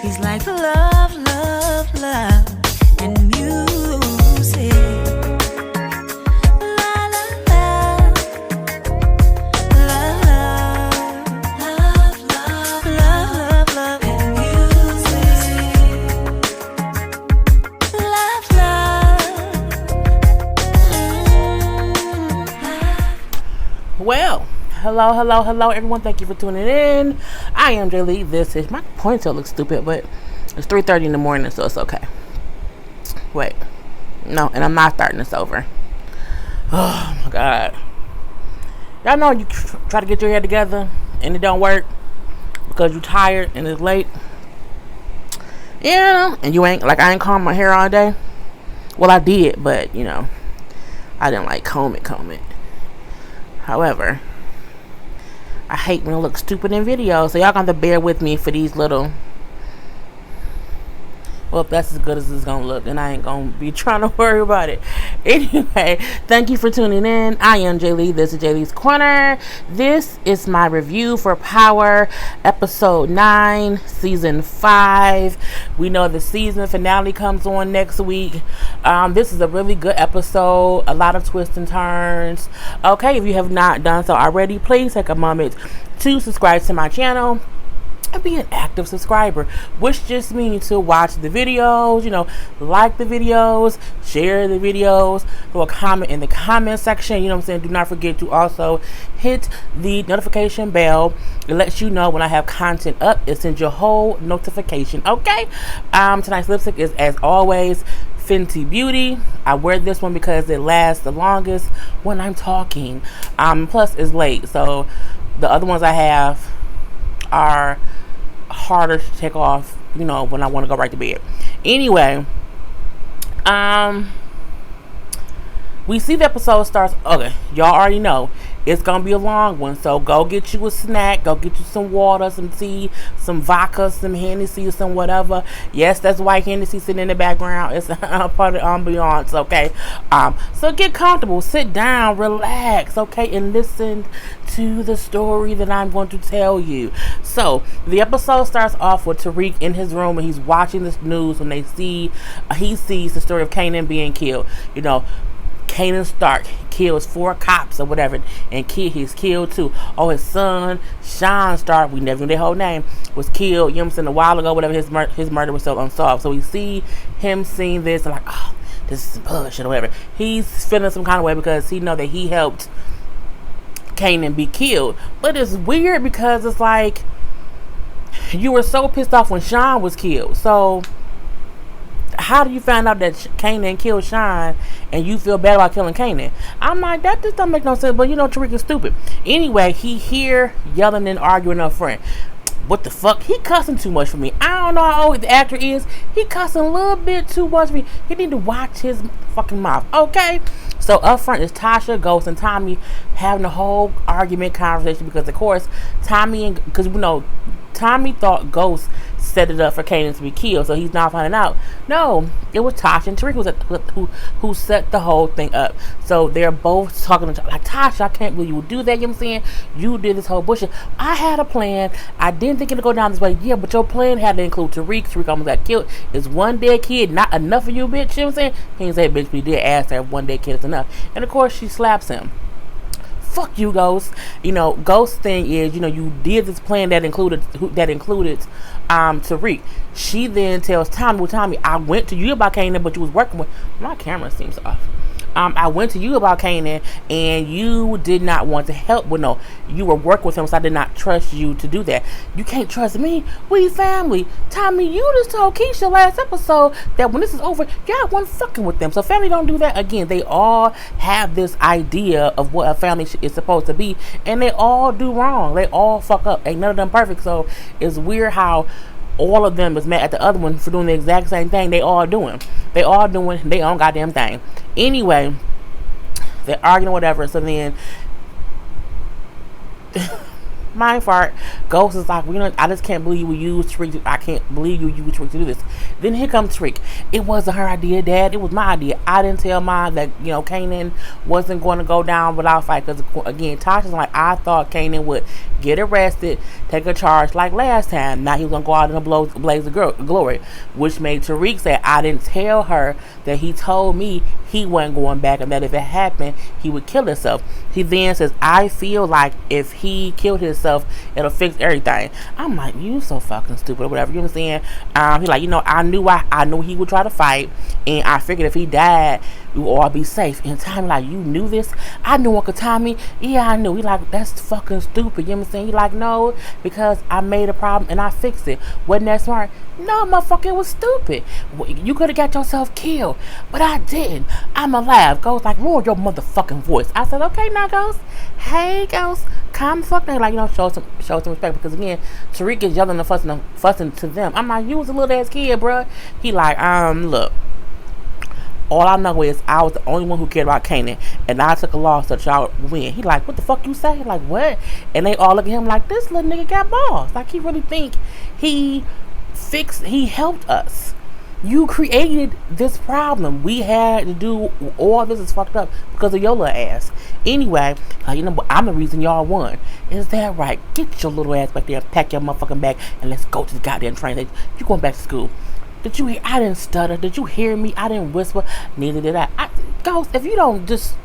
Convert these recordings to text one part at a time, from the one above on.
He's like love, love, love, and music. La la la, love, love, love, love, love, and music. Love, love. Well, hello, everyone. Thank you for tuning in. I am Jay Lee. This is my ponytail looks stupid, but it's 3:30 in the morning, so it's okay. Wait, no, and I'm not starting this over. Oh my god, y'all know you try to get your head together and it don't work because you tired and it's late. And you ain't like I ain't combed my hair all day. Well, I did, but I didn't like comb it. However, I hate when it looks stupid in videos, so y'all gonna have to bear with me for these little. Well, if that's as good as it's gonna look, then I ain't gonna be trying to worry about it. Anyway, thank you for tuning in. I am Jay Lee. This is Jay Lee's Corner. This is my review for Power, episode 9, season 5. We know the season finale comes on next week. This is a really good episode. A lot of twists and turns. Okay, if you have not done so already, please take a moment to subscribe to my channel and be an active subscriber, which just means to watch the videos, like the videos, share the videos, throw a comment in the comment section, what I'm saying. Do not forget to also hit the notification bell. It lets you know when I have content up. It sends you a whole notification. Okay, tonight's lipstick is, as always, Fenty Beauty. I wear this one because it lasts the longest when I'm talking. Plus it's late, so the other ones I have are harder to take off, when I want to go right to bed. Anyway, we see the episode starts. Okay, y'all already know it's gonna be a long one, so go get you a snack, go get you some water, some tea, some vodka, some Hennessy, some whatever. Yes, that's white Hennessy sitting in the background. It's a part of the ambiance. Okay, so get comfortable, sit down, relax, okay, and listen to the story that I'm going to tell you. So the episode starts off with Tariq in his room, and he's watching this news when he sees the story of Kanan being killed. Kanan Stark kills 4 cops or whatever, and he's killed too. Oh, his son, Sean Stark, we never knew their whole name, was killed, a while ago, whatever. His murder was still unsolved. So we see him seeing this and like, oh, this is some bullshit or whatever. He's feeling some kind of way because he know that he helped Kanan be killed. But it's weird because it's like, you were so pissed off when Sean was killed. So how do you find out that Kanan killed Sean and you feel bad about killing Kanan? I'm like, that just don't make no sense. But Tariq is stupid. Anyway, he here yelling and arguing up front. What the fuck? He cussing too much for me. I don't know how old the actor is. He cussing a little bit too much for me. He need to watch his fucking mouth. Okay? So up front is Tasha, Ghost, and Tommy having a whole argument conversation because, of course, Tommy thought Ghost set it up for Kanan to be killed, so he's not finding out. No, it was Tasha and Tariq who set the whole thing up. So they're both talking to like, Tasha, I can't believe you would do that. You know what I'm saying? You did this whole bullshit. I had a plan. I didn't think it'd go down this way. Yeah, but your plan had to include Tariq. Tariq almost got killed. It's one dead kid, not enough for you, bitch. You know what I'm saying? He didn't say bitch, but he did ask her if one dead kid is enough. And of course, she slaps him. Fuck you, Ghost. Ghost thing is, you did this plan that included Tariq. She then tells Tommy, well, Tommy, I went to you about Kanan, but you was working with, my camera seems off. I went to you about Kanan, and you did not want to help. Well, no, you were working with him, so I did not trust you to do that. You can't trust me. We family. Tommy, you just told Keisha last episode that when this is over, y'all weren't fucking with them. So family don't do that. Again, they all have this idea of what a family is supposed to be, and they all do wrong. They all fuck up. Ain't none of them perfect. So it's weird how all of them is mad at the other one for doing the exact same thing they all doing. They all doing their own goddamn thing. Anyway, they're arguing or whatever. So then My fault. Ghost is like, I just can't believe you used Tariq. I can't believe you used Tariq to do this. Then here comes Tariq. It wasn't her idea, Dad. It was my idea. I didn't tell Mom that, Kanan wasn't going to go down without fight. Because, again, Tasha's like, I thought Kanan would get arrested, take a charge like last time. Now he was going to go out in a blaze of glory. Which made Tariq say, I didn't tell her that he told me he wasn't going back and that if it happened, he would kill himself. He then says, I feel like if he killed himself, it'll fix everything. I'm like, you so fucking stupid or whatever. You know what I'm saying? He's like, I knew he would try to fight, and I figured if he died, we would all be safe. And Tommy like, you knew this? I knew, Uncle Tommy. Yeah, I knew. He like, that's fucking stupid. You know what I'm saying? He like, no, because I made a problem and I fixed it. Wasn't that smart? No, motherfucker, it was stupid. You could have got yourself killed, but I didn't. I'm alive. Ghost like, roar your motherfucking voice. I said, okay, now Ghost. Hey, Ghost, calm the fuck down. Like, show some respect, because again, Tariq is yelling and fussing to them. I'm like, you was a little ass kid, bruh. He like, look. All I know is I was the only one who cared about Kanan, and I took a loss that y'all win. He like, what the fuck you say? Like, what? And they all look at him like, this little nigga got balls. Like, he really think he helped us. You created this problem. We had to do all this is fucked up because of your little ass. Anyway, I'm the reason y'all won. Is that right? Get your little ass back there, pack your motherfucking bag, and let's go to the goddamn train. You going back to school. Did you hear? I didn't stutter. Did you hear me? I didn't whisper. Neither did I. Ghost, if you don't just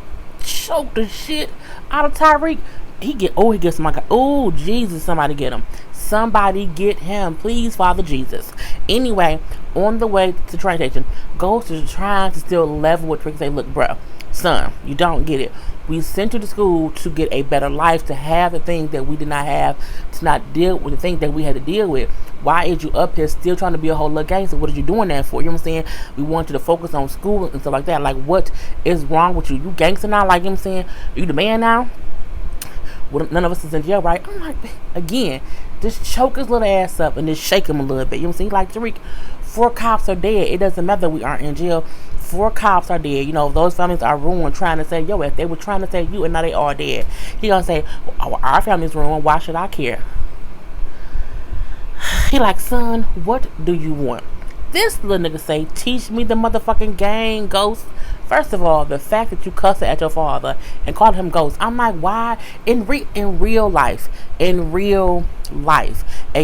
choke the shit out of Tyreek, he gets my guy. Oh, Jesus, somebody get him. Somebody get him. Please, Father Jesus. Anyway, on the way to the train station, Ghost is trying to still level with Trick. Say, look, bro, son, you don't get it. We sent you to school to get a better life, to have the things that we did not have, to not deal with the things that we had to deal with. Why is you up here still trying to be a whole little gangster? What are you doing that for? You know what I'm saying? We want you to focus on school and stuff like that. Like, what is wrong with you? You gangster now? Like, you know what I'm saying? Are you the man now? Well, none of us is in jail, right? I'm like, again, just choke his little ass up and just shake him a little bit. You know what I'm saying? Like, Tariq, 4 cops are dead. It doesn't matter that we aren't in jail. 4 cops are dead. Those families are ruined trying to say, yo, if they were trying to say you and now they all dead. He gonna say, our family's ruined. Why should I care? He like, son, what do you want? This little nigga say, teach me the motherfucking game, Ghost. First of all, the fact that you cussed at your father and called him Ghost, I'm like, why? In real life, a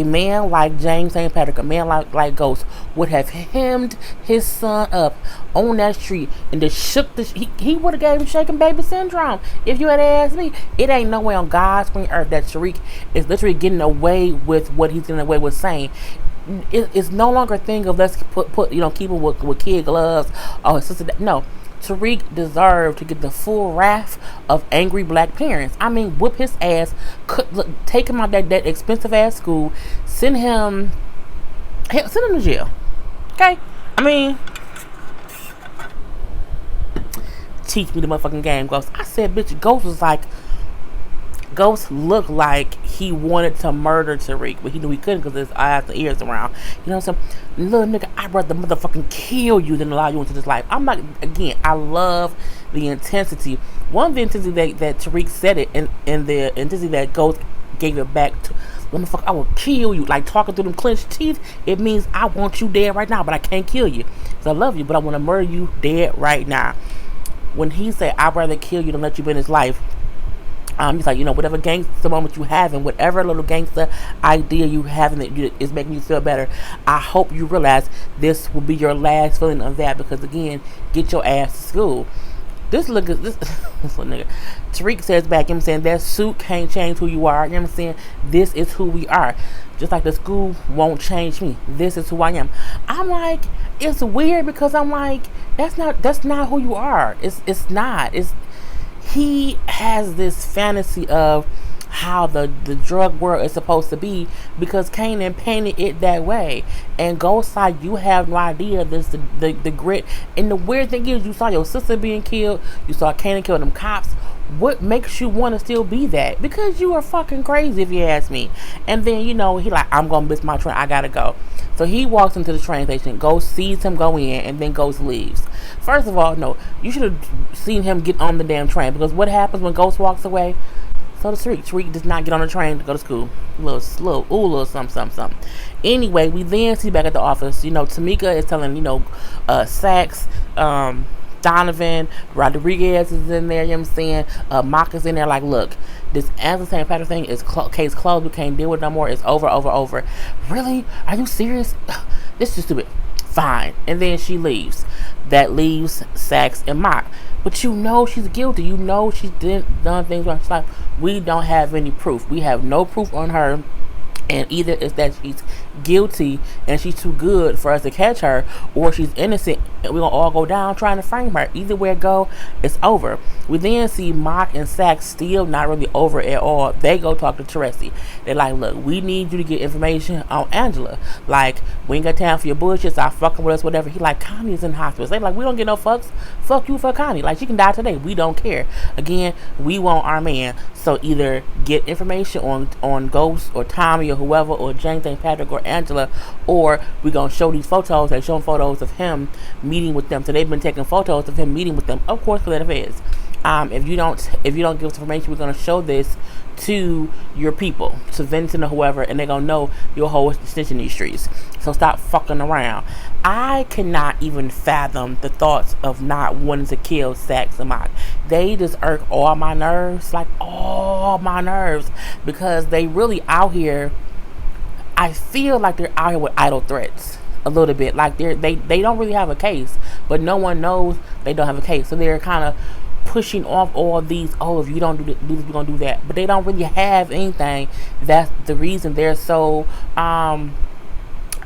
man like James St. Patrick, a man like Ghost, would have hemmed his son up on that street and just shook the he would have gave him shaking baby syndrome. If you had asked me, it ain't no way on God's green earth that Tariq is literally getting away with what he's getting away with saying. It's no longer a thing of let's put keep him with kid gloves or his sister. No, Tariq deserved to get the full wrath of angry black parents. I mean, whip his ass, take him out that expensive ass school, send him to jail. Okay, I mean, teach me the motherfucking game, Ghost. I said, bitch, Ghost looked like he wanted to murder Tariq, but he knew he couldn't because his eyes and ears around. You know what I'm saying? Little nigga, I'd rather motherfucking kill you than allow you into this life. I'm not, again, I love the intensity. One of the intensity that Tariq said it, and the intensity that Ghost gave it back to, motherfucker, I will kill you. Like, talking through them clenched teeth, it means I want you dead right now, but I can't kill you. Because I love you, but I want to murder you dead right now. When he said, I'd rather kill you than let you be in his life, he's like, whatever gangster moment you have and whatever little gangster idea you have that is making you feel better, I hope you realize this will be your last feeling of that, because again, get your ass to school. This little nigga, Tariq says back, saying, that suit can't change who you are. You know what I'm saying? This is who we are. Just like the school won't change me. This is who I am. I'm like, it's weird because I'm like, that's not who you are. It's not. He has this fantasy of how the drug world is supposed to be because Kanan painted it that way. And Ghost like, you have no idea this the grit. And the weird thing is, you saw your sister being killed, you saw Kanan kill them cops. What makes you want to still be that? Because you are fucking crazy, if you ask me. And then he like, I'm gonna miss my train, I gotta go. So he walks into the train station. Ghost sees him go in, and then Ghost leaves. First of all, no, you should have seen him get on the damn train, because what happens when Ghost walks away? So the Tariq does not get on the train to go to school. Little something. Anyway, we then see back at the office, Tamika is telling, Sax, Donovan, Rodriguez is in there, you know what I'm saying? Mock is in there like, look, this Angela St. Patrick thing is case closed. We can't deal with it no more. It's over. Really? Are you serious? This is stupid. Fine. And then she leaves. That leaves Sax and Mock. But she's guilty. She's done things wrong. She's like, we don't have any proof. We have no proof on her. And either it's that she's guilty and she's too good for us to catch her, or she's innocent and we're going to all go down trying to frame her. Either way it go, it's over. We then see Mock and Sax still not really over at all. They go talk to Teresi. They're like, look, we need you to get information on Angela. Like, we ain't got time for your bullshit. Stop fucking with us, whatever. He like, Connie's in hospital. They like, we don't get no fucks. Fuck you for Connie. Like, she can die today. We don't care. Again, we want our man. So either get information on Ghost or Tommy or whoever, or Jane St. Patrick or Angela, or we're going to show these photos. They show photos of him meeting with them. So they've been taking photos of him meeting with them, of course, for that affairs. If you don't give us information, we're going to show this to your people, to Vincent or whoever, and they're going to know your whole extension in these streets. So stop fucking around. I cannot even fathom the thoughts of not wanting to kill Sax and Mock. They just irk all my nerves, because they really out here. I feel like they're out here with idle threats a little bit. Like they don't really have a case, but no one knows they don't have a case. So they're kind of pushing off all these, if you don't do this, we're going to do that. But they don't really have anything. That's the reason they're so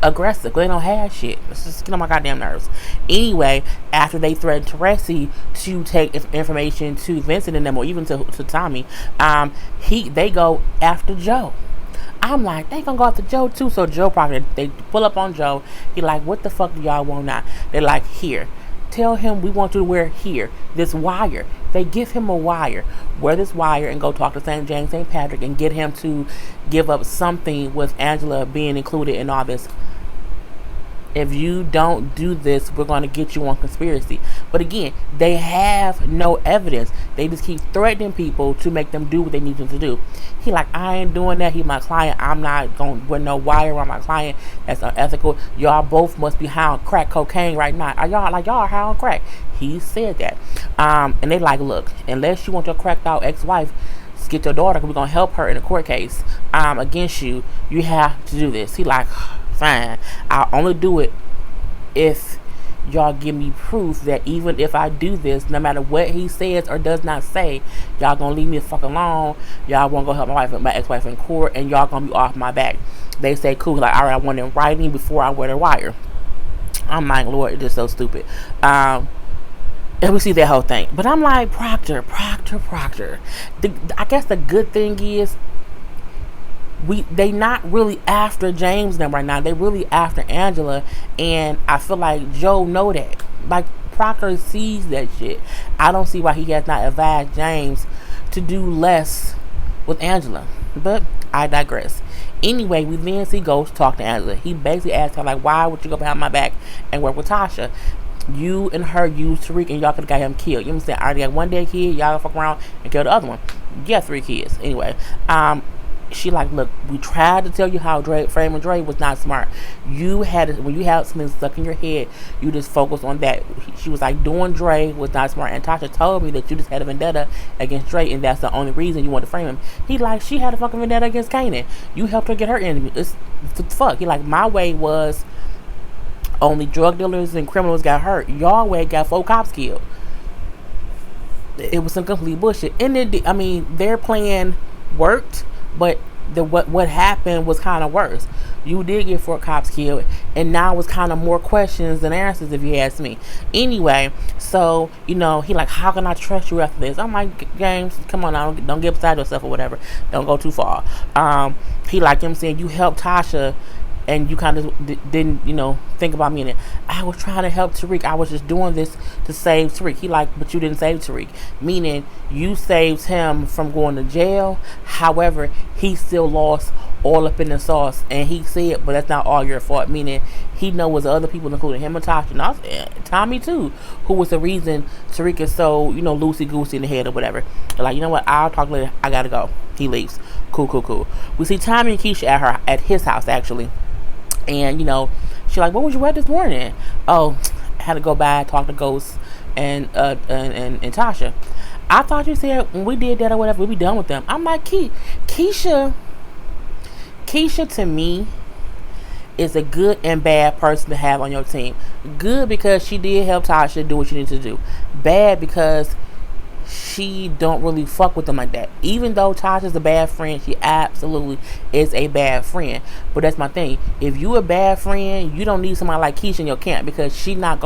aggressive. They don't have shit. Let's just get on my goddamn nerves. Anyway, after they threatened Teresi to take information to Vincent and them, or even to Tommy, they go after Joe. I'm like, they gonna go after Joe too. So Joe Proctor, they pull up on Joe. He like, what the fuck do y'all want now? They're like, here, tell him we want you to wear this wire. They give him a wire. Wear this wire and go talk to James St. Patrick and get him to give up something with Angela being included in all this. If you don't do this, we're going to get you on conspiracy. But again, they have no evidence. They just keep threatening people to make them do what they need them to do. He like, I ain't doing that. He my client. I'm not going to wear no wire on my client. That's unethical. Y'all both must be high on crack cocaine right now. Y'all are high on crack. He said that. And they like, look, unless you want your cracked out ex-wife, get your daughter, because we're going to help her in a court case against you. You have to do this. He like, fine. I'll only do it if y'all give me proof that even if I do this, no matter what he says or does not say, y'all gonna leave me the fuck alone. Y'all won't go help my ex-wife in court, and y'all gonna be off my back. They say, cool. Like, all right, I want it in writing before I wear the wire. I'm like, Lord, it's just so stupid. And we see that whole thing. But I'm like, Proctor. I guess the good thing is, they not really after James them right now. They really after Angela, and I feel like Joe know that. Like, Proctor sees that shit. I don't see why he has not advised James to do less with Angela. But I digress. Anyway, we then see Ghost talk to Angela. He basically asked her, like, why would you go behind my back and work with Tasha? You and her used Tariq, and y'all could have got him killed. You know what I'm saying? I already got one dead kid. Y'all fuck around and kill the other one. You got 3 kids. Anyway, she like, look, we tried to tell you how framing Dre was not smart. When you had something stuck in your head, you just focused on that. She was like, doing Dre was not smart. And Tasha told me that you just had a vendetta against Dre, and that's the only reason you want to frame him. He like, she had a fucking vendetta against Kanan. You helped her get her enemy. It's fuck. He like, my way was only drug dealers and criminals got hurt. Your way got 4 cops killed. It was some complete bullshit. And their plan worked, but what happened was kind of worse. You did get 4 cops killed, and now it's kind of more questions than answers, if you ask me. Anyway, so he like, how can I trust you after this? I'm like, James, come on now, don't get beside yourself or whatever. Don't go too far. He like, I'm saying, you helped Tasha and you kind of didn't, think about me in it. I was trying to help Tariq. I was just doing this to save Tariq. He like, but you didn't save Tariq. Meaning you saved him from going to jail. However, he still lost all up in the sauce. And he said, but that's not all your fault. Meaning he knows other people, including him and Tasha, and also, Tommy too, who was the reason Tariq is so, loosey goosey in the head or whatever. Like, you know what? I'll talk later. I gotta go. He leaves. Cool. We see Tommy and Keisha at his house actually. And, she's like, what was you at this morning? Oh, I had to go by, talk to Ghost and Tasha. I thought you said when we did that or whatever, we'd be done with them. I'm like, Keisha to me is a good and bad person to have on your team. Good because she did help Tasha do what she needed to do. Bad because she don't really fuck with them like that. Even though Tasha's a bad friend, she absolutely is a bad friend. But that's my thing. If you a bad friend, you don't need somebody like Keisha in your camp, because she not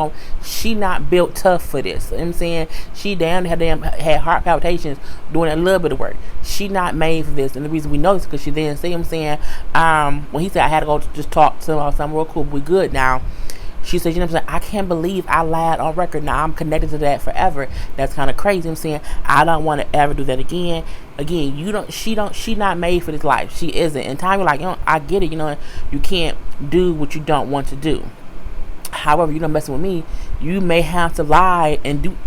built tough for this. You know what I'm saying? She had heart palpitations doing a little bit of work. She not made for this. And the reason we know this is because she then see him saying, when he said I had to go just talk to him about something real cool, we good now. She said, what I'm saying? I can't believe I lied on record. Now I'm connected to that forever. That's kind of crazy. I'm saying I don't want to ever do that again. Again, she not made for this life. She isn't. And Tommy like, I get it. You can't do what you don't want to do. However, you don't messing with me. You may have to lie and do.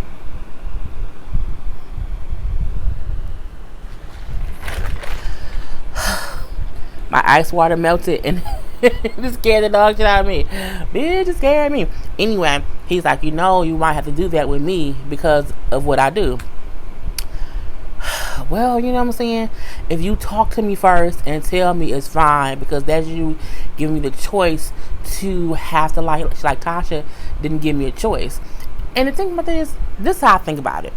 My ice water melted and it scared the dog shit out of me. Bitch, it scared me. Anyway, he's like, you might have to do that with me because of what I do. Well, you know what I'm saying? If you talk to me first and tell me, it's fine, because that's you giving me the choice to have to like Tasha didn't give me a choice. And the thing about this is how I think about it.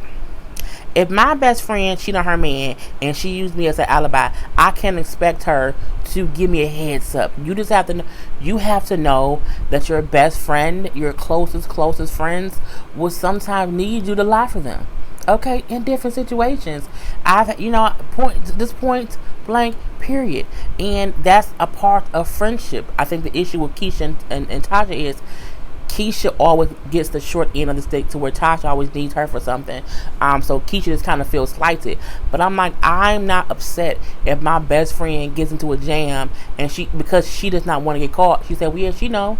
If my best friend cheated on her man and she used me as an alibi, I can't expect her to give me a heads up. You just have to know, that your best friend, your closest friends will sometimes need you to lie for them. Okay, in different situations. Point blank, period. And that's a part of friendship. I think the issue with Keisha and Tasha is Keisha always gets the short end of the stick, to where Tasha always needs her for something. So Keisha just kind of feels slighted. But I'm like, I'm not upset if my best friend gets into a jam and because she does not want to get caught. She said, well, yeah, she know.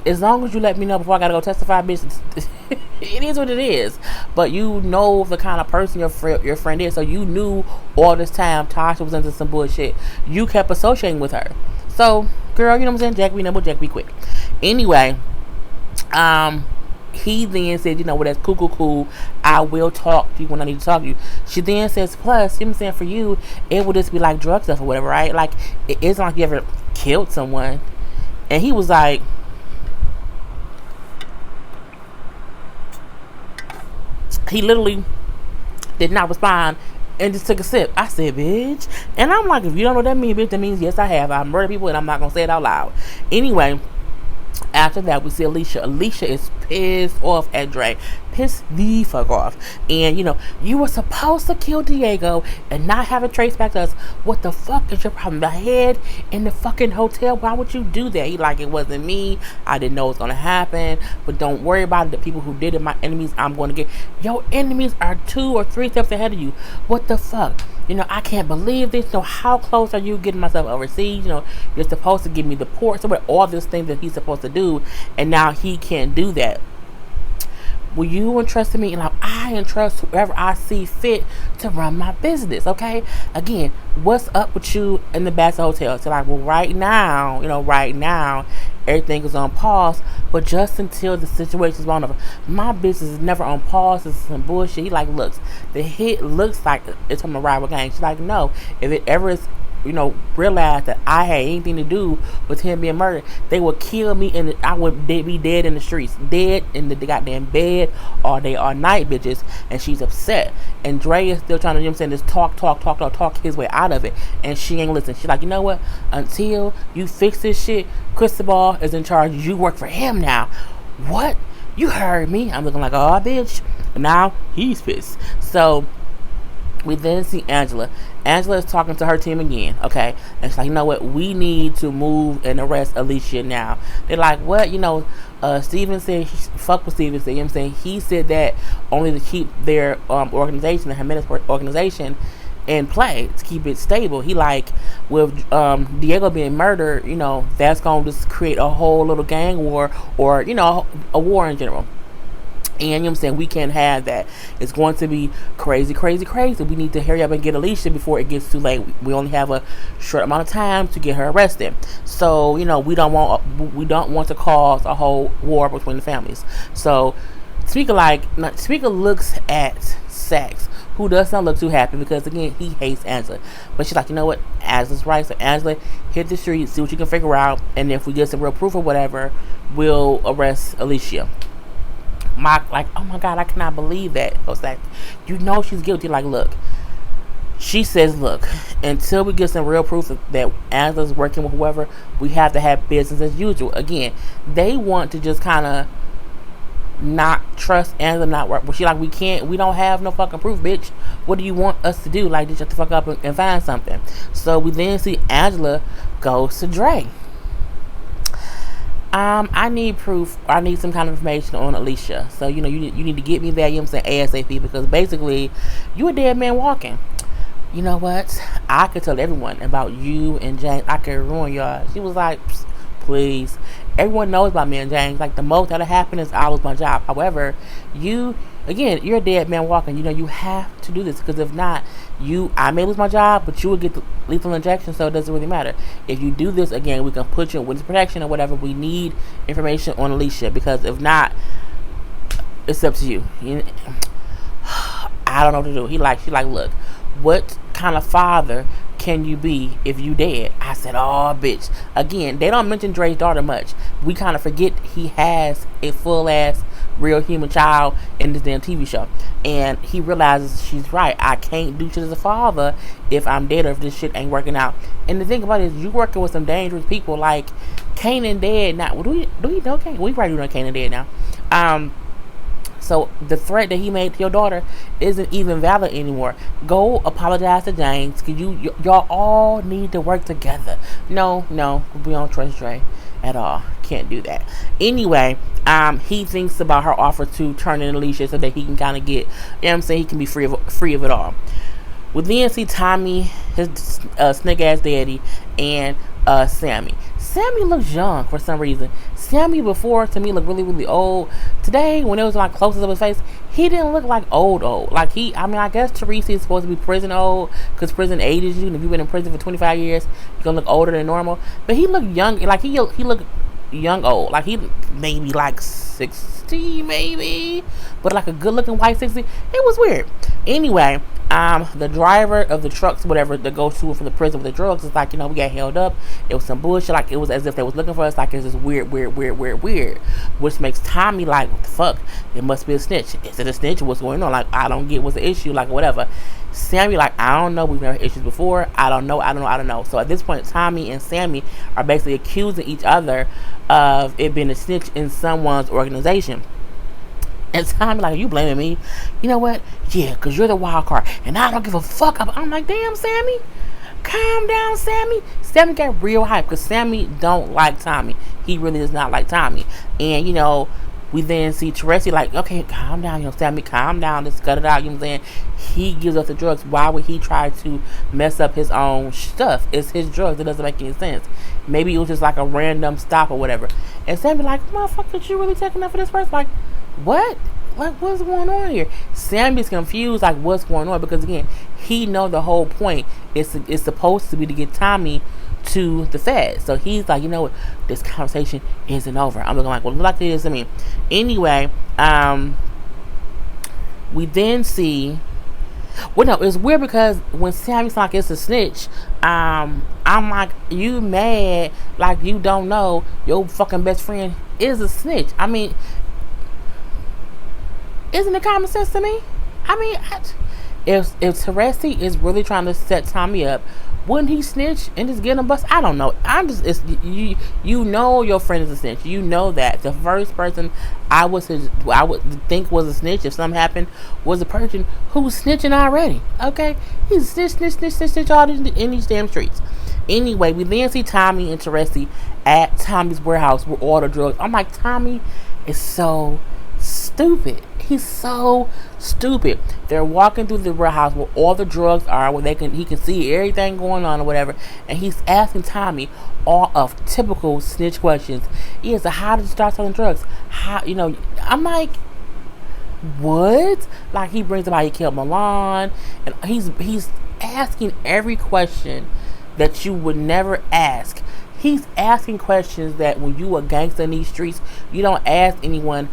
As long as you let me know before I gotta go testify, bitch, it is what it is. But you know the kind of person your friend is. So you knew all this time Tasha was into some bullshit. You kept associating with her. So, girl, you know what I'm saying? Jack be nimble, Jack be quick. Anyway, he then said, that's cool. I will talk to you when I need to talk to you. She then says, plus, you know what I'm saying, for you, it would just be like drug stuff or whatever, right? Like, it isn't like you ever killed someone. And he was like, he literally did not respond and just took a sip. I said, bitch. And I'm like, if you don't know what that means, bitch, that means yes, I have. I murdered people and I'm not going to say it out loud. Anyway, after that, we see Alicia. Alicia is pissed off at Dre. Pissed the fuck off. And, you were supposed to kill Diego and not have it traced back to us. What the fuck is your problem? The head in the fucking hotel? Why would you do that? He like, it wasn't me. I didn't know it was going to happen. But don't worry about it. The people who did it, my enemies, I'm going to get. Your enemies are 2 or 3 steps ahead of you. What the fuck? I can't believe this. How close are you getting myself overseas? You're supposed to give me the port. So all this thing that he's supposed to do, and now he can't do that. Well, you entrusted me, and I entrust whoever I see fit to run my business, okay? Again, what's up with you in the Bass Hotel? So well, right now, everything is on pause, but just until the situation's blown over. My business is never on pause. This is some bullshit. He looks, the hit looks like it's from a rival gang. She's like, no, if it ever is, realize that I had anything to do with him being murdered, they would kill me and I would be dead in the streets, dead in the goddamn bed all day, all night, bitches. And she's upset. And Dre is still trying to, just talk his way out of it. And she ain't listening. She's like, you know what? Until you fix this shit, Cristobal is in charge. You work for him now. What? You heard me. I'm looking like, oh, bitch. And now he's pissed. So We then see Angela. Angela is talking to her team again, okay? And she's like, you know what? We need to move and arrest Alicia now. They're like, what? Steven said, fuck what Steven said. You know what I'm saying? He said that only to keep their organization, the Jimenez organization, in play, to keep it stable. He like, with Diego being murdered, that's going to just create a whole little gang war or, a war in general. And you know what I'm saying, we can't have that. It's going to be crazy, crazy, crazy. We need to hurry up and get Alicia before it gets too late. We only have a short amount of time to get her arrested. So, we don't want to cause a whole war between the families. So Speaker looks at Sax, who does not look too happy because again he hates Angela. But she's like, you know what? Angela's right. So Angela, hit the street, see what you can figure out, and if we get some real proof or whatever, we'll arrest Alicia. Oh my God, I cannot believe that. I was like, she's guilty. Like, look, she says, look, until we get some real proof that Angela's working with whoever, we have to have business as usual. Again, they want to just kind of not trust Angela, not work. But she like, we don't have no fucking proof, bitch. What do you want us to do? Like, just shut the fuck up and find something. So we then see Angela goes to Dre. I need proof. I need some kind of information on Alicia. So, you need to get me that, you know what I'm saying, ASAP, because basically, you a dead man walking. You know what? I could tell everyone about you and James. I could ruin y'all. She was like, please. Everyone knows about me and James. Like, the most that'll happen is I'll lose my job. However, you're a dead man walking. You have to do this, because if not, I may lose my job, but you will get the lethal injection, so it doesn't really matter. If you do this again, we can put you in witness protection or whatever. We need information on Alicia, because if not, it's up to you. I don't know what to do. She like, look, what kind of father can you be if you dead? I said, oh, bitch. Again, they don't mention Dre's daughter much. We kind of forget he has a full-ass real human child in this damn TV show. And he realizes she's right. I can't do shit as a father if I'm dead or if this shit ain't working out. And the thing about it is, you working with some dangerous people like Kanan dead now. Do we know Kanan? We probably know Kanan dead now. So the threat that he made to your daughter isn't even valid anymore. Go apologize to James, because y'all all need to work together. No, we don't trust Dre at all. Can't do that. Anyway, he thinks about her offer to turn in Alicia so that he can kind of get, he can be free of it all. We then see Tommy, his snake ass daddy, and Sammy. Sammy looks young for some reason. Sammy before, to me, looked really, really old. Today, when it was like close-up of his face, he didn't look like old. Like I guess Teresa is supposed to be prison old, because prison ages you, and if you've been in prison for 25 years, you're gonna look older than normal. But he looked young, like he looked young old, like he maybe like 60 maybe, but like a good looking white 60. It was weird. Anyway, the driver of the trucks, whatever, that goes to from the prison with the drugs, is like, we got held up. It was some bullshit. Like, it was as if they was looking for us. Like, it's just weird. Which makes Tommy like, what the fuck? It must be a snitch. Is it a snitch? What's going on? Like, I don't get what's the issue. Like, whatever. Sammy like, I don't know. We've never had issues before. I don't know. So at this point, Tommy and Sammy are basically accusing each other of it being a snitch in someone's organization. And Tommy like, you blaming me? You know what? Yeah, because you're the wild card. And I don't give a fuck. I'm like, damn, Sammy. Calm down, Sammy. Sammy got real hype because Sammy don't like Tommy. He really does not like Tommy. And, we then see Teresi like, okay, calm down, Sammy, calm down. Let's cut it out. You know what I'm saying? He gives us the drugs. Why would he try to mess up his own stuff? It's his drugs. It doesn't make any sense. Maybe it was just like a random stop or whatever. And Sammy like, motherfucker, you really taking up for this person? Like, what? Like, what's going on here? Sammy's confused, like, what's going on? Because, again, he know the whole point is supposed to be to get Tommy to the Fed. So he's like, you know what? This conversation isn't over. I'm looking like, well, look like this. Anyway, we then see... Well, no, it's weird because when Sammy's like, it's a snitch, I'm like, you mad like you don't know your fucking best friend is a snitch. I mean... Isn't it common sense to me? I mean, if Teresi is really trying to set Tommy up, wouldn't he snitch and just get him bust? I don't know. I'm just it's you know your friend is a snitch. You know that the first person I would think was a snitch if something happened was a person who's snitching already. Okay, he's snitch all in these damn streets. Anyway, we then see Tommy and Teresi at Tommy's warehouse with all the drugs. I'm like, Tommy is so stupid. He's so stupid. They're walking through the warehouse where all the drugs are, where he can see everything going on or whatever, and he's asking Tommy all of typical snitch questions. Yeah, so how did you start selling drugs? How I'm like, what? Like, he brings up how he killed Milan, and he's asking every question that you would never ask. He's asking questions that when you a gangster in these streets, you don't ask anyone,